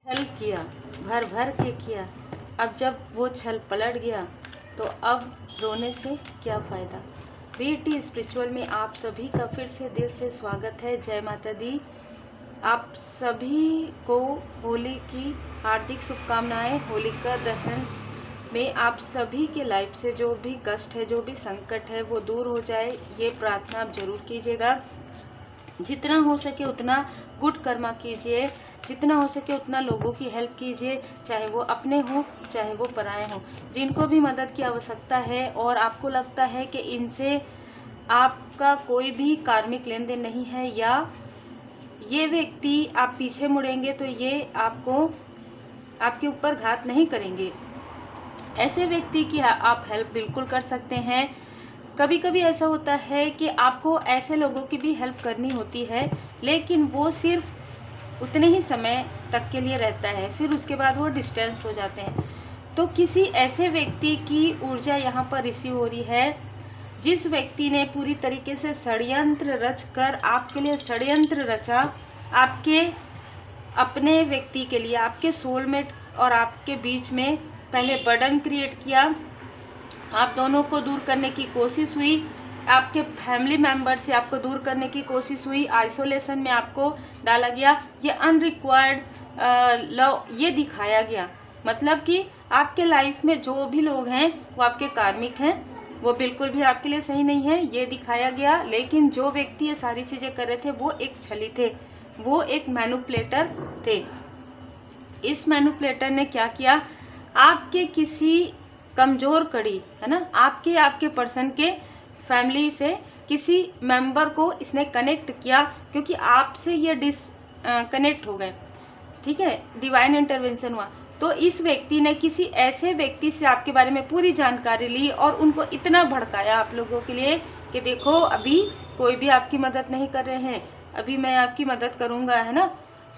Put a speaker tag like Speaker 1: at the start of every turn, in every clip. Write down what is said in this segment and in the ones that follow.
Speaker 1: छल किया, भर भर के किया। अब जब वो छल पलट गया तो अब रोने से क्या फ़ायदा। बीटी स्पिरिचुअल में आप सभी का फिर से दिल से स्वागत है। जय माता दी। आप सभी को होली की हार्दिक शुभकामनाएं। होलिका दहन में आप सभी के लाइफ से जो भी कष्ट है, जो भी संकट है, वो दूर हो जाए, ये प्रार्थना आप जरूर कीजिएगा। जितना हो सके उतना गुड कर्मा कीजिए, जितना हो सके उतना लोगों की हेल्प कीजिए, चाहे वो अपने हों चाहे वो पराए हों। जिनको भी मदद की आवश्यकता है और आपको लगता है कि इनसे आपका कोई भी कार्मिक लेन देन नहीं है या ये व्यक्ति आप पीछे मुड़ेंगे तो ये आपके ऊपर घात नहीं करेंगे, ऐसे व्यक्ति की आप हेल्प बिल्कुल कर सकते हैं। कभी कभी ऐसा होता है कि आपको ऐसे लोगों की भी हेल्प करनी होती है, लेकिन वो सिर्फ उतने ही समय तक के लिए रहता है, फिर उसके बाद वो डिस्टेंस हो जाते हैं। तो किसी ऐसे व्यक्ति की ऊर्जा यहाँ पर रिसीव हो रही है जिस व्यक्ति ने पूरी तरीके से षड्यंत्र रच कर आपके लिए षड्यंत्र रचा, आपके अपने व्यक्ति के लिए, आपके सोलमेट और आपके बीच में पहले बर्डन क्रिएट किया, आप दोनों को दूर करने की कोशिश हुई, आपके फैमिली मेंबर से आपको दूर करने की कोशिश हुई, आइसोलेशन में आपको डाला गया, ये अनरिक्वायर्ड लव ये दिखाया गया। मतलब कि आपके लाइफ में जो भी लोग हैं वो आपके कार्मिक हैं, वो बिल्कुल भी आपके लिए सही नहीं है, ये दिखाया गया। लेकिन जो व्यक्ति ये सारी चीज़ें कर रहे थे वो एक छली थे, वो एक मैनिपुलेटर थे। इस मैनिपुलेटर ने क्या किया, आपके किसी कमज़ोर कड़ी है ना, आपके पर्सन के फैमिली से किसी मेंबर को इसने कनेक्ट किया, क्योंकि आपसे ये डिसकनेक्ट हो गए, ठीक है, डिवाइन इंटरवेंशन हुआ। तो इस व्यक्ति ने किसी ऐसे व्यक्ति से आपके बारे में पूरी जानकारी ली और उनको इतना भड़काया आप लोगों के लिए कि देखो अभी कोई भी आपकी मदद नहीं कर रहे हैं, अभी मैं आपकी मदद करूँगा, है ना।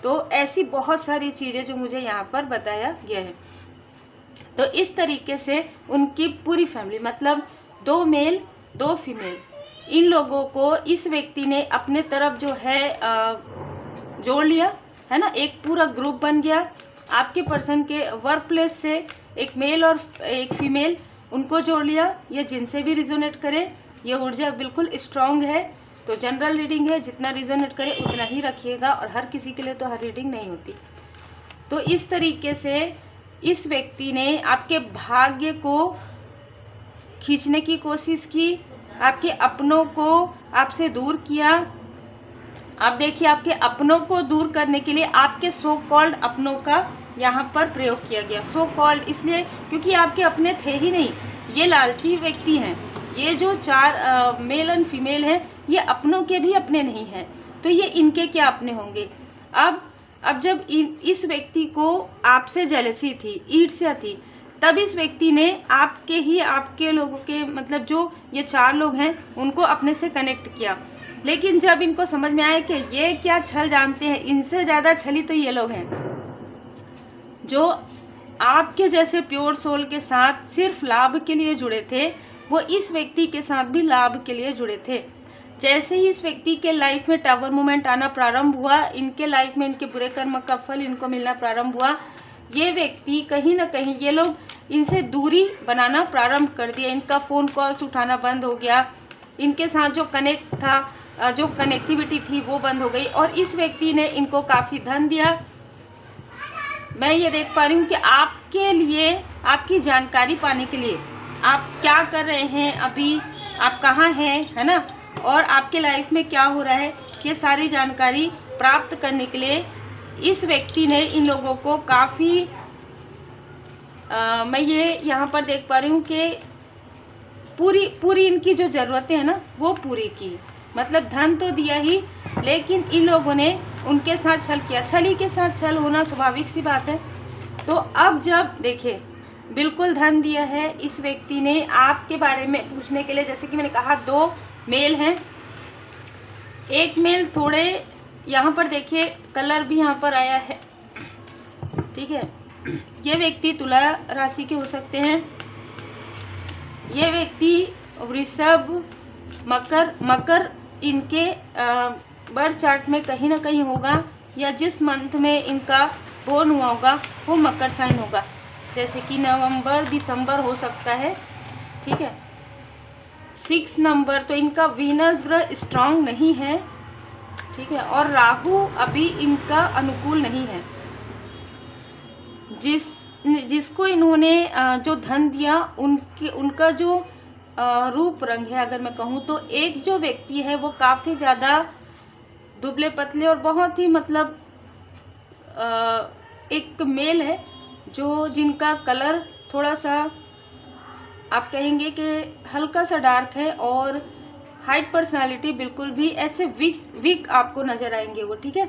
Speaker 1: तो ऐसी बहुत सारी चीज़ें जो मुझे यहाँ पर बताया गया है। तो इस तरीके से उनकी पूरी फैमिली, मतलब 2 मेल 2 फीमेल, इन लोगों को इस व्यक्ति ने अपने तरफ जो है जोड़ लिया, है ना। एक पूरा ग्रुप बन गया। आपके पर्सन के वर्क प्लेस से एक मेल और एक फीमेल, उनको जोड़ लिया। ये जिनसे भी रिजोनेट करे, ये ऊर्जा बिल्कुल स्ट्रांग है। तो जनरल रीडिंग है, जितना रिजोनेट करे उतना ही रखिएगा, और हर किसी के लिए तो हर रीडिंग नहीं होती। तो इस तरीके से इस व्यक्ति ने आपके भाग्य को खींचने की कोशिश की, आपके अपनों को आपसे दूर किया। अब देखिए, आपके अपनों को दूर करने के लिए आपके सो कॉल्ड अपनों का यहाँ पर प्रयोग किया गया। सो कॉल्ड इसलिए क्योंकि आपके अपने थे ही नहीं, ये लालची व्यक्ति हैं। ये जो 4 मेल एंड फीमेल हैं, ये अपनों के भी अपने नहीं हैं, तो ये इनके क्या अपने होंगे। अब जब इस व्यक्ति को आपसे जेलसी थी, ईर्ष्या थी, तब इस व्यक्ति ने आपके लोगों के, मतलब जो ये 4 लोग हैं, उनको अपने से कनेक्ट किया। लेकिन जब इनको समझ में आया कि ये क्या छल जानते हैं, इनसे ज़्यादा छली तो ये लोग हैं जो आपके जैसे प्योर सोल के साथ सिर्फ लाभ के लिए जुड़े थे, वो इस व्यक्ति के साथ भी लाभ के लिए जुड़े थे। जैसे ही इस व्यक्ति के लाइफ में टावर मोमेंट आना प्रारंभ हुआ, इनके लाइफ में इनके बुरे कर्म का फल इनको मिलना प्रारंभ हुआ, ये व्यक्ति कहीं ना कहीं, ये लोग इनसे दूरी बनाना प्रारंभ कर दिया। इनका फ़ोन कॉल्स उठाना बंद हो गया, इनके साथ जो कनेक्ट था, जो कनेक्टिविटी थी वो बंद हो गई, और इस व्यक्ति ने इनको काफ़ी धन दिया। मैं ये देख पा रही हूँ कि आपके लिए, आपकी जानकारी पाने के लिए, आप क्या कर रहे हैं अभी, आप कहाँ हैं, है ना, और आपके लाइफ में क्या हो रहा है, ये सारी जानकारी प्राप्त करने के लिए इस व्यक्ति ने इन लोगों को काफ़ी, मैं ये यहाँ पर देख पा रही हूँ कि पूरी इनकी जो ज़रूरतें हैं ना वो पूरी की। मतलब धन तो दिया ही, लेकिन इन लोगों ने उनके साथ छल किया। छली के साथ छल होना स्वाभाविक सी बात है। तो अब जब देखिए, बिल्कुल धन दिया है इस व्यक्ति ने आपके बारे में पूछने के लिए। जैसे कि मैंने कहा 2 मेल हैं, एक मेल थोड़े यहाँ पर देखिए कलर भी यहाँ पर आया है, ठीक है। ये व्यक्ति तुला राशि के हो सकते हैं, ये व्यक्ति वृषभ, मकर इनके बर्थ चार्ट में कहीं ना कहीं होगा, या जिस मंथ में इनका बोर्न हुआ होगा वो मकर साइन होगा, जैसे कि नवंबर दिसंबर हो सकता है, ठीक है। 6 नंबर तो इनका वीनस ग्रह स्ट्रांग नहीं है, ठीक है, और राहु अभी इनका अनुकूल नहीं है। जिसको इन्होंने जो धन दिया उनका जो रूप रंग है, अगर मैं कहूँ तो एक जो व्यक्ति है वो काफ़ी ज़्यादा दुबले पतले और बहुत ही मतलब एक मेल है जो जिनका कलर थोड़ा सा आप कहेंगे कि हल्का सा डार्क है, और हाइट पर्सनालिटी बिल्कुल भी ऐसे वीक आपको नज़र आएंगे वो, ठीक है।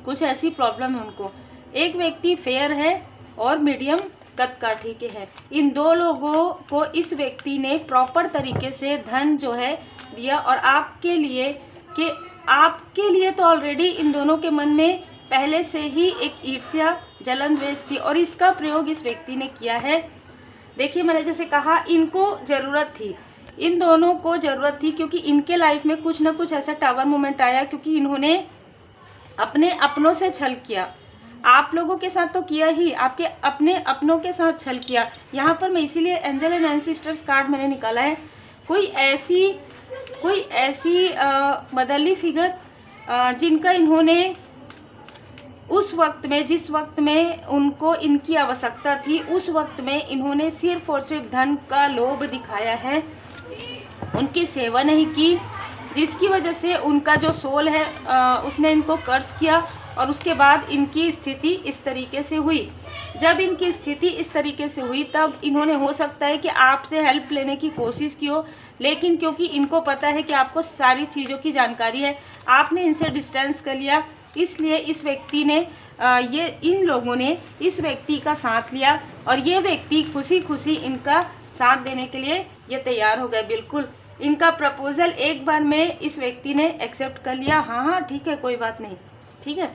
Speaker 1: कुछ ऐसी प्रॉब्लम है उनको। एक व्यक्ति फेयर है और मीडियम कद का, ठीक है। इन दो लोगों को इस व्यक्ति ने प्रॉपर तरीके से धन जो है दिया, और आपके लिए तो ऑलरेडी इन दोनों के मन में पहले से ही एक ईर्ष्या जलन द्वेष थी, और इसका प्रयोग इस व्यक्ति ने किया है। देखिए मैंने जैसे कहा इनको ज़रूरत थी, इन दोनों को ज़रूरत थी, क्योंकि इनके लाइफ में कुछ ना कुछ ऐसा टावर मोमेंट आया, क्योंकि इन्होंने अपने अपनों से छल किया। आप लोगों के साथ तो किया ही, आपके अपने अपनों के साथ छल किया। यहाँ पर मैं इसीलिए एंजल एंड एंसेस्टर्स कार्ड मैंने निकाला है। कोई ऐसी मदरली फिगर जिनका इन्होंने उस वक्त में, जिस वक्त में उनको इनकी आवश्यकता थी, उस वक्त में इन्होंने सिर्फ और सिर्फ धन का लोभ दिखाया है, उनकी सेवा नहीं की, जिसकी वजह से उनका जो सोल है उसने इनको कर्ज किया, और उसके बाद इनकी स्थिति इस तरीके से हुई। जब इनकी स्थिति इस तरीके से हुई तब इन्होंने हो सकता है कि आपसे हेल्प लेने की कोशिश की हो, लेकिन क्योंकि इनको पता है कि आपको सारी चीज़ों की जानकारी है, आपने इनसे डिस्टेंस कर लिया, इसलिए इस व्यक्ति ने इन लोगों ने इस व्यक्ति का साथ लिया, और ये व्यक्ति खुशी खुशी इनका साथ देने के लिए ये तैयार हो गए। बिल्कुल इनका प्रपोजल एक बार में इस व्यक्ति ने एक्सेप्ट कर लिया, हाँ ठीक है कोई बात नहीं, ठीक है।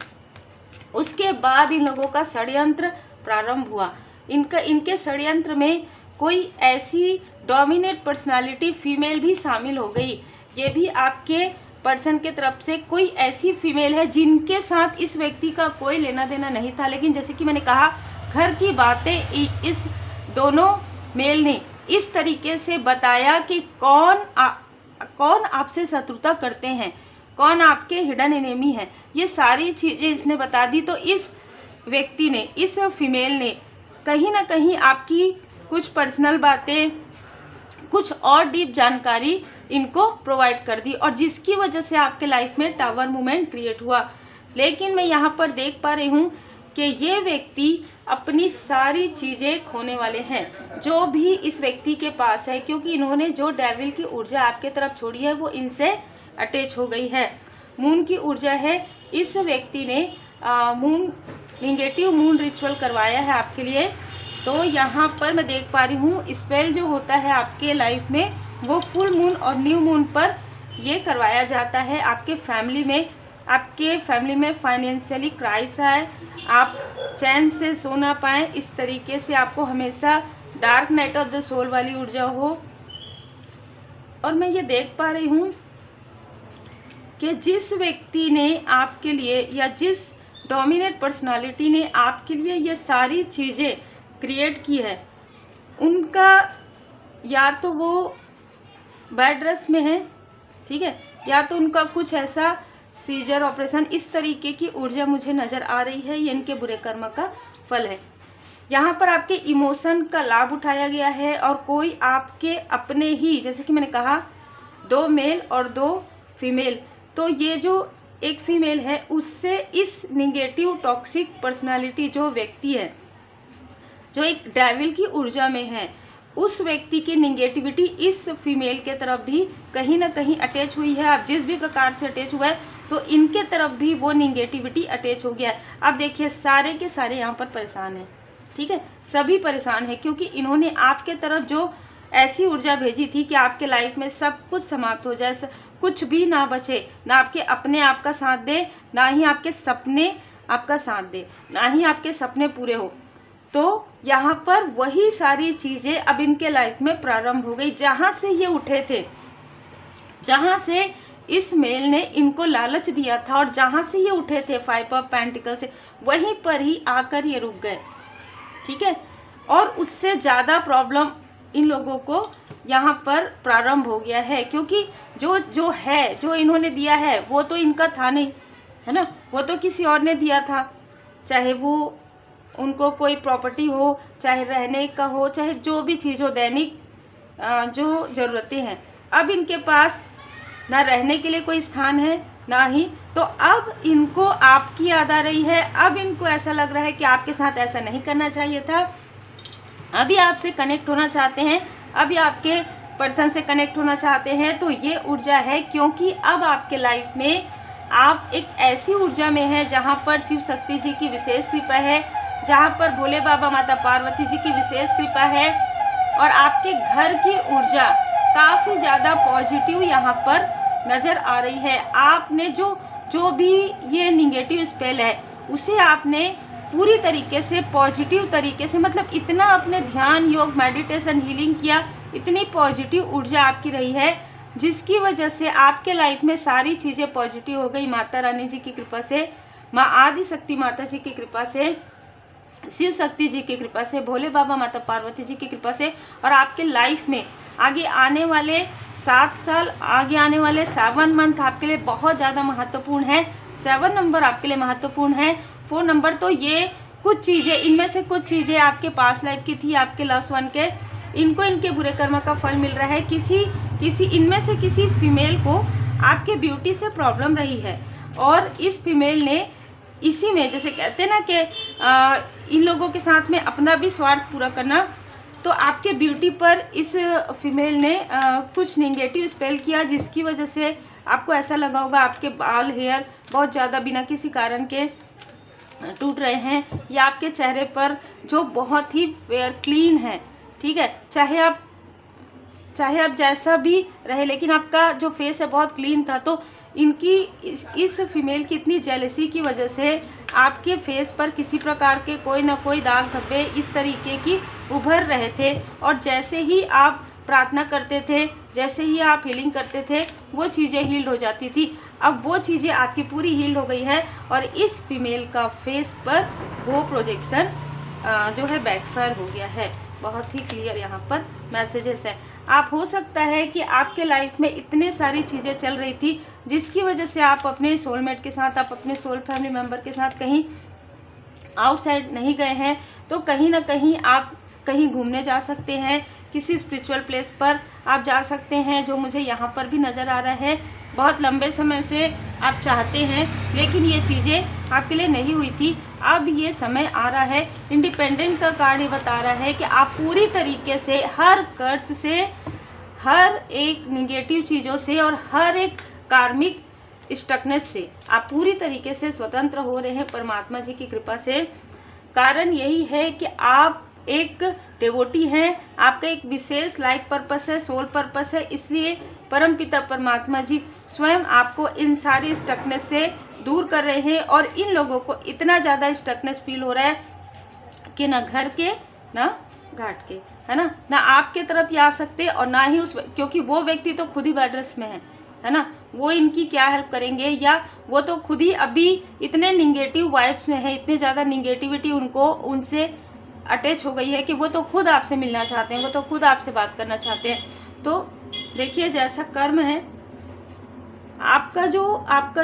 Speaker 1: उसके बाद इन लोगों का षड्यंत्र प्रारंभ हुआ। इनके षड्यंत्र में कोई ऐसी डोमिनेट पर्सनालिटी फीमेल भी शामिल हो गई। ये भी आपके पर्सन के तरफ से कोई ऐसी फीमेल है जिनके साथ इस व्यक्ति का कोई लेना देना नहीं था, लेकिन जैसे कि मैंने कहा घर की बातें इस दोनों मेल ने इस तरीके से बताया कि कौन आपसे शत्रुता करते हैं, कौन आपके हिडन एनिमी है, ये सारी चीज़ें इसने बता दी। तो इस व्यक्ति ने, इस फीमेल ने कहीं ना कहीं आपकी कुछ पर्सनल बातें, कुछ और डीप जानकारी इनको प्रोवाइड कर दी, और जिसकी वजह से आपके लाइफ में टावर मूवमेंट क्रिएट हुआ। लेकिन मैं यहाँ पर देख पा रही हूँ कि ये व्यक्ति अपनी सारी चीज़ें खोने वाले हैं जो भी इस व्यक्ति के पास है, क्योंकि इन्होंने जो डेविल की ऊर्जा आपके तरफ छोड़ी है वो इनसे अटैच हो गई है। मून की ऊर्जा है, इस व्यक्ति ने नेगेटिव मून रिचुअल करवाया है आपके लिए। तो यहाँ पर मैं देख पा रही हूँ स्पेल जो होता है आपके लाइफ में वो फुल मून और न्यू मून पर ये करवाया जाता है। आपके फैमिली में फाइनेंशियली क्राइसिस आए, आप चैन से सो ना पाएँ, इस तरीके से आपको हमेशा dark night of the soul वाली ऊर्जा हो। और मैं ये देख पा रही हूँ कि जिस व्यक्ति ने आपके लिए, या जिस डोमिनेट पर्सनालिटी ने आपके लिए ये सारी चीज़ें क्रिएट की है, उनका या तो वो बेड रेस्ट में है, ठीक है, या तो उनका कुछ ऐसा सीजर ऑपरेशन, इस तरीके की ऊर्जा मुझे नज़र आ रही है। ये इनके बुरे कर्म का फल है। यहाँ पर आपके इमोशन का लाभ उठाया गया है, और कोई आपके अपने ही, जैसे कि मैंने कहा 2 मेल और 2 फीमेल, तो ये जो एक फीमेल है उससे इस निगेटिव टॉक्सिक पर्सनालिटी जो व्यक्ति है, जो एक डेविल की ऊर्जा में है, उस व्यक्ति की निगेटिविटी इस फीमेल के तरफ भी कहीं ना कहीं अटैच हुई है। आप जिस भी प्रकार से अटैच हुआ है तो इनके तरफ भी वो निगेटिविटी अटैच हो गया है। अब देखिए सारे के सारे यहाँ पर परेशान हैं, ठीक है, सभी परेशान हैं, क्योंकि इन्होंने आपके तरफ जो ऐसी ऊर्जा भेजी थी कि आपके लाइफ में सब कुछ समाप्त हो जाए, कुछ भी ना बचे, ना आपके अपने आप का साथ दे, ना ही आपके सपने आपका साथ दे, ना ही आपके सपने पूरे हो। तो यहाँ पर वही सारी चीज़ें अब इनके लाइफ में प्रारंभ हो गई। जहाँ से ये उठे थे, जहाँ से इस मेल ने इनको लालच दिया था और जहाँ से ये उठे थे 5 ऑफ पेंटिकल से, वहीं पर ही आकर ये रुक गए, ठीक है। और उससे ज़्यादा प्रॉब्लम इन लोगों को यहाँ पर प्रारंभ हो गया है, क्योंकि जो इन्होंने दिया है वो तो इनका था नहीं, है ना, वो तो किसी और ने दिया था। चाहे वो उनको कोई प्रॉपर्टी हो, चाहे रहने का हो, चाहे जो भी चीज़ हो, दैनिक जो ज़रूरतें हैं। अब इनके पास ना रहने के लिए कोई स्थान है, ना ही, तो अब इनको आपकी याद आ रही है। अब इनको ऐसा लग रहा है कि आपके साथ ऐसा नहीं करना चाहिए था। अभी आपसे कनेक्ट होना चाहते हैं, अभी आपके पर्सन से कनेक्ट होना चाहते हैं, तो ये ऊर्जा है, क्योंकि अब आपके लाइफ में आप एक ऐसी ऊर्जा में हैं जहाँ पर शिव शक्ति जी की विशेष कृपा है, जहाँ पर भोले बाबा माता पार्वती जी की विशेष कृपा है, और आपके घर की ऊर्जा काफ़ी ज़्यादा पॉजिटिव यहाँ पर नज़र आ रही है। आपने जो भी ये निगेटिव स्पेल है उसे आपने पूरी तरीके से पॉजिटिव तरीके से, मतलब इतना अपने ध्यान, योग, मेडिटेशन, हीलिंग किया, इतनी पॉजिटिव ऊर्जा आपकी रही है, जिसकी वजह से आपके लाइफ में सारी चीज़ें पॉजिटिव हो गई। माता रानी जी की कृपा से, माँ आदि शक्ति माता जी की कृपा से, शिव शक्ति जी की कृपा से, भोले बाबा माता पार्वती जी की कृपा से। और आपके लाइफ में आगे आने वाले 7 साल, आगे आने वाले 7 मंथ आपके लिए बहुत ज़्यादा महत्वपूर्ण है। 7 नंबर आपके लिए महत्वपूर्ण है। 4 नंबर तो ये कुछ चीज़ें, इनमें से कुछ चीज़ें आपके पास लाइफ की थी, आपके लव्स वन के, इनको इनके बुरे कर्म का फल मिल रहा है। किसी इनमें से किसी फीमेल को आपके ब्यूटी से प्रॉब्लम रही है, और इस फीमेल ने इसी में, जैसे कहते हैं ना कि इन लोगों के साथ में अपना भी स्वार्थ पूरा करना, तो आपके ब्यूटी पर इस फीमेल ने कुछ नेगेटिव स्पेल किया, जिसकी वजह से आपको ऐसा लगा होगा आपके बाल, हेयर बहुत ज़्यादा बिना किसी कारण के टूट रहे हैं, या आपके चेहरे पर जो बहुत ही क्लीन है, ठीक है, चाहे आप जैसा भी रहे, लेकिन आपका जो फेस है बहुत क्लीन था। तो इनकी इस फीमेल की इतनी जेलसी की वजह से आपके फेस पर किसी प्रकार के कोई ना कोई दाग धब्बे इस तरीके की उभर रहे थे, और जैसे ही आप प्रार्थना करते थे, जैसे ही आप हीलिंग करते थे, वो चीज़ें हील्ड हो जाती थी। अब वो चीज़ें आपकी पूरी हील्ड हो गई है, और इस फीमेल का फेस पर वो प्रोजेक्शन जो है बैकफायर हो गया है। बहुत ही क्लियर यहाँ पर मैसेजेस है। आप, हो सकता है कि आपके लाइफ में इतने सारी चीज़ें चल रही थी, जिसकी वजह से आप अपने सोलमेट के साथ, आप अपने सोल फैमिली मेम्बर के साथ कहीं आउटसाइड नहीं गए हैं, तो कहीं ना कहीं आप कहीं घूमने जा सकते हैं, किसी स्पिरिचुअल प्लेस पर आप जा सकते हैं, जो मुझे यहाँ पर भी नज़र आ रहा है। बहुत लंबे समय से आप चाहते हैं, लेकिन ये चीज़ें आपके लिए नहीं हुई थी। अब ये समय आ रहा है। इंडिपेंडेंट का कार्ड ये बता रहा है कि आप पूरी तरीके से हर कर्ज से, हर एक निगेटिव चीज़ों से, और हर एक कार्मिक स्टकनेस से आप पूरी तरीके से स्वतंत्र हो रहे हैं परमात्मा जी की कृपा से। कारण यही है कि आप एक डिवोटी हैं, आपका एक विशेष लाइफ पर्पस है, सोल पर्पस है, इसलिए परमपिता परमात्मा जी स्वयं आपको इन सारी स्टकनेस से दूर कर रहे हैं। और इन लोगों को इतना ज़्यादा स्टकनेस फील हो रहा है कि ना घर के ना घाट के, है ना आपके तरफ ये आ सकते और ना ही क्योंकि वो व्यक्ति तो खुद ही बेड रेस्ट में है ना, वो इनकी क्या हेल्प करेंगे, या वो तो खुद ही अभी इतने निगेटिव वाइब्स में है, इतने ज़्यादा निगेटिविटी उनको उनसे अटैच हो गई है कि वो तो खुद आपसे मिलना चाहते हैं, वो तो खुद आपसे बात करना चाहते हैं। तो देखिए, जैसा कर्म है, आपका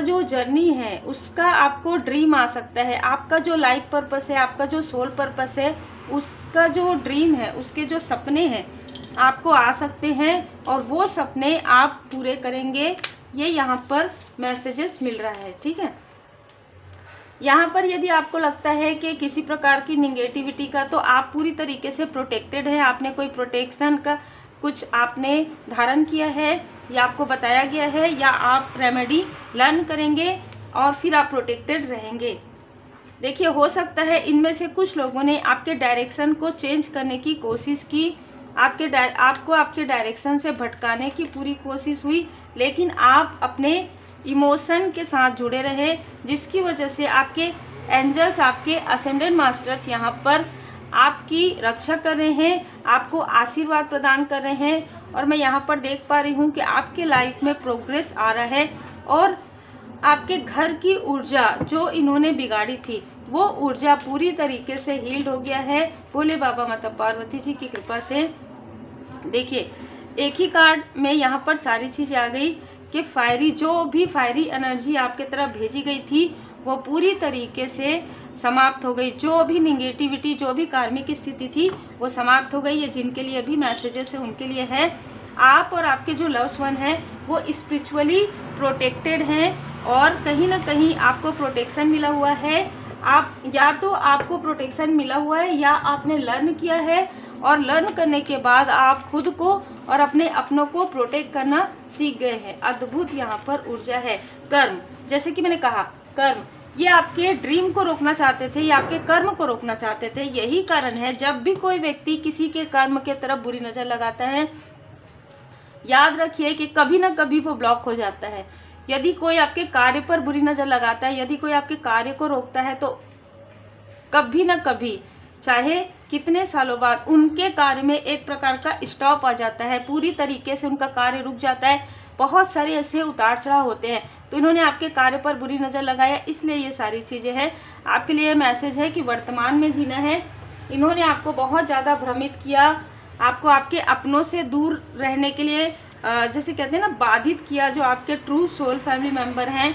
Speaker 1: जो जर्नी है उसका आपको ड्रीम आ सकता है, आपका जो लाइफ पर्पस है, आपका जो सोल पर्पस है, उसका जो ड्रीम है, उसके जो सपने हैं आपको आ सकते हैं, और वो सपने आप पूरे करेंगे। ये यहाँ पर मैसेजेस मिल रहा है, ठीक है। यहाँ पर यदि आपको लगता है कि किसी प्रकार की निगेटिविटी का, तो आप पूरी तरीके से प्रोटेक्टेड हैं। आपने कोई प्रोटेक्शन का कुछ आपने धारण किया है, या आपको बताया गया है, या आप रेमेडी लर्न करेंगे और फिर आप प्रोटेक्टेड रहेंगे। देखिए, हो सकता है इनमें से कुछ लोगों ने आपके डायरेक्शन को चेंज करने की कोशिश की, आपको आपके डायरेक्शन से भटकाने की पूरी कोशिश हुई, लेकिन आप अपने इमोशन के साथ जुड़े रहे, जिसकी वजह से आपके एंजल्स, आपके असेंडेंट मास्टर्स यहाँ पर आपकी रक्षा कर रहे हैं, आपको आशीर्वाद प्रदान कर रहे हैं, और मैं यहाँ पर देख पा रही हूँ कि आपके लाइफ में प्रोग्रेस आ रहा है और आपके घर की ऊर्जा जो इन्होंने बिगाड़ी थी वो ऊर्जा पूरी तरीके से हील्ड हो गया है भोले बाबा माता पार्वती जी की कृपा से। देखिए एक ही कार्ड में यहाँ पर सारी चीज़ें आ गई कि जो भी फायरी एनर्जी आपके तरफ भेजी गई थी वो पूरी तरीके से समाप्त हो गई। जो भी निगेटिविटी, जो भी कार्मिक स्थिति थी वो समाप्त हो गई है। जिनके लिए भी मैसेजेस है उनके लिए है। आप और आपके जो लव्स वन हैं वो स्पिरिचुअली प्रोटेक्टेड हैं और कहीं ना कहीं आपको प्रोटेक्शन मिला हुआ है। आप या तो आपको प्रोटेक्शन मिला हुआ है या आपने लर्न किया है और लर्न करने के बाद आप खुद को और अपने अपनों को प्रोटेक्ट करना सीख गए हैं। अद्भुत यहाँ पर ऊर्जा है। कर्म, जैसे कि मैंने कहा कर्म, ये आपके ड्रीम को रोकना चाहते थे या आपके कर्म को रोकना चाहते थे। यही कारण है जब भी कोई व्यक्ति किसी के कर्म के तरफ बुरी नज़र लगाता है, याद रखिए कि कभी ना कभी वो ब्लॉक हो जाता है। यदि कोई आपके कार्य पर बुरी नज़र लगाता है, यदि कोई आपके कार्य को रोकता है तो कभी ना कभी, चाहे कितने सालों बाद, उनके कार्य में एक प्रकार का स्टॉप आ जाता है। पूरी तरीके से उनका कार्य रुक जाता है। बहुत सारे ऐसे उतार चढ़ाव होते हैं। तो इन्होंने आपके कार्य पर बुरी नज़र लगाया, इसलिए ये सारी चीज़ें हैं। आपके लिए मैसेज है कि वर्तमान में जीना है। इन्होंने आपको बहुत ज़्यादा भ्रमित किया, आपको आपके अपनों से दूर रहने के लिए जैसे कहते हैं ना, बाधित किया, जो आपके ट्रू सोल फैमिली मेंबर हैं।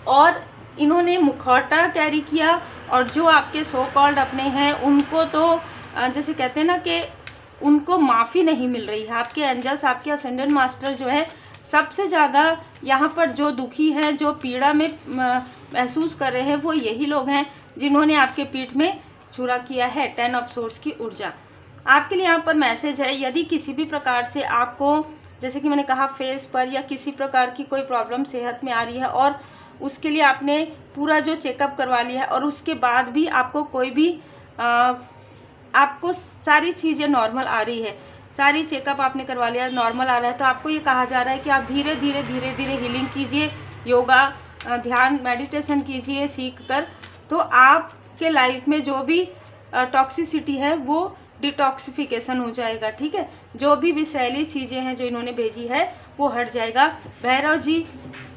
Speaker 1: और इन्होंने मुखौटा कैरी किया और जो आपके सो कॉल्ड अपने हैं उनको तो जैसे कहते हैं ना कि उनको माफ़ी नहीं मिल रही है। आपके एंजल्स, आपके असेंडेंट मास्टर जो है सबसे ज़्यादा यहाँ पर जो दुखी हैं, जो पीड़ा में महसूस कर रहे हैं, वो यही लोग हैं जिन्होंने आपके पीठ में छुरा किया है। 10 ऑफ सोर्स की ऊर्जा आपके लिए यहाँ पर मैसेज है। यदि किसी भी प्रकार से आपको, जैसे कि मैंने कहा, फेस पर या किसी प्रकार की कोई प्रॉब्लम सेहत में आ रही है और उसके लिए आपने पूरा जो चेकअप करवा लिया है और उसके बाद भी आपको कोई भी आपको सारी चीज़ें नॉर्मल आ रही है, सारी चेकअप आपने करवा लिया, नॉर्मल आ रहा है, तो आपको ये कहा जा रहा है कि आप धीरे धीरे हीलिंग कीजिए, योगा, ध्यान, मेडिटेशन कीजिए सीख कर। तो आपके लाइफ में जो भी टॉक्सिसिटी है वो डिटॉक्सिफिकेशन हो जाएगा। ठीक है, जो भी विषैली चीज़ें हैं जो इन्होंने भेजी है वो हट जाएगा। भैरव जी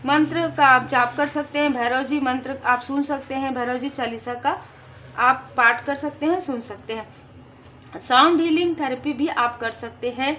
Speaker 1: मंत्र का आप जाप कर सकते हैं, भैरव जी मंत्र आप सुन सकते हैं, भैरव जी चालीसा का आप पाठ कर सकते हैं, सुन सकते हैं। साउंड हीलिंग थेरेपी भी आप कर सकते हैं।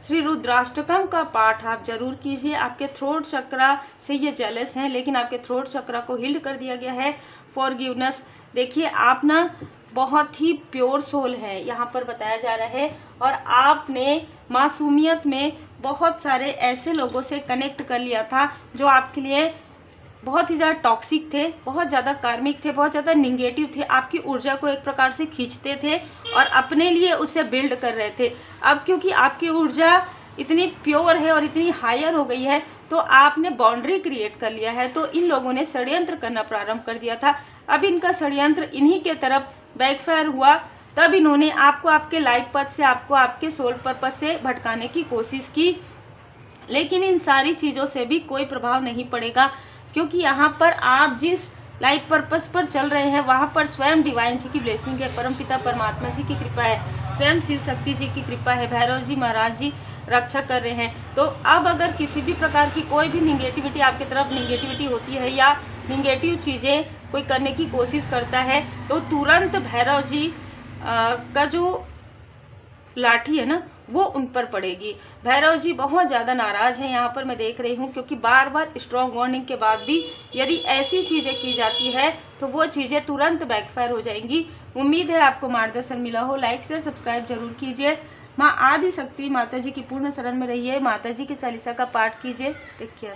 Speaker 1: श्री रुद्राष्टकम का पाठ आप जरूर कीजिए। आपके थ्रोट चक्रा से ये जेलस हैं, लेकिन आपके थ्रोट चक्रा को हील्ड कर दिया गया है। फॉरगिवनेस, देखिए आप ना बहुत ही प्योर सोल है यहाँ पर बताया जा रहा है और आपने मासूमियत में बहुत सारे ऐसे लोगों से कनेक्ट कर लिया था जो आपके लिए बहुत ही ज़्यादा टॉक्सिक थे, बहुत ज़्यादा कार्मिक थे, बहुत ज़्यादा निगेटिव थे, आपकी ऊर्जा को एक प्रकार से खींचते थे और अपने लिए उसे बिल्ड कर रहे थे। अब क्योंकि आपकी ऊर्जा इतनी प्योर है और इतनी हायर हो गई है तो आपने बाउंड्री क्रिएट कर लिया है। तो इन लोगों ने षड्यंत्र करना प्रारंभ कर दिया था। अब इनका षड्यंत्र इन्हीं के तरफ बैकफायर हुआ, तब इन्होंने आपको आपके लाइफ पथ से, आपको आपके सोल पर्पस से भटकाने की कोशिश की। लेकिन इन सारी चीज़ों से भी कोई प्रभाव नहीं पड़ेगा, क्योंकि यहाँ पर आप जिस लाइफ पर्पस पर चल रहे हैं वहाँ पर स्वयं डिवाइन जी की ब्लेसिंग है, परमपिता परमात्मा जी की कृपा है, स्वयं शिव शक्ति जी की कृपा है, भैरव जी महाराज जी रक्षा कर रहे हैं। तो अब अगर किसी भी प्रकार की कोई भी निगेटिविटी आपकी तरफ निगेटिविटी होती है या निगेटिव चीज़ें कोई करने की कोशिश करता है तो तुरंत भैरव जी का जो लाठी है ना वो उन पर पड़ेगी। भैरव जी बहुत ज़्यादा नाराज़ हैं यहाँ पर मैं देख रही हूँ, क्योंकि बार बार स्ट्रॉन्ग वार्निंग के बाद भी यदि ऐसी चीज़ें की जाती है तो वो चीज़ें तुरंत बैकफायर हो जाएंगी। उम्मीद है आपको मार्गदर्शन मिला हो। लाइक शेयर सब्सक्राइब जरूर कीजिए। माँ आदि शक्ति माता जी की पूर्ण शरण में रहिए। माता जी की चालीसा का पाठ कीजिए। Take care.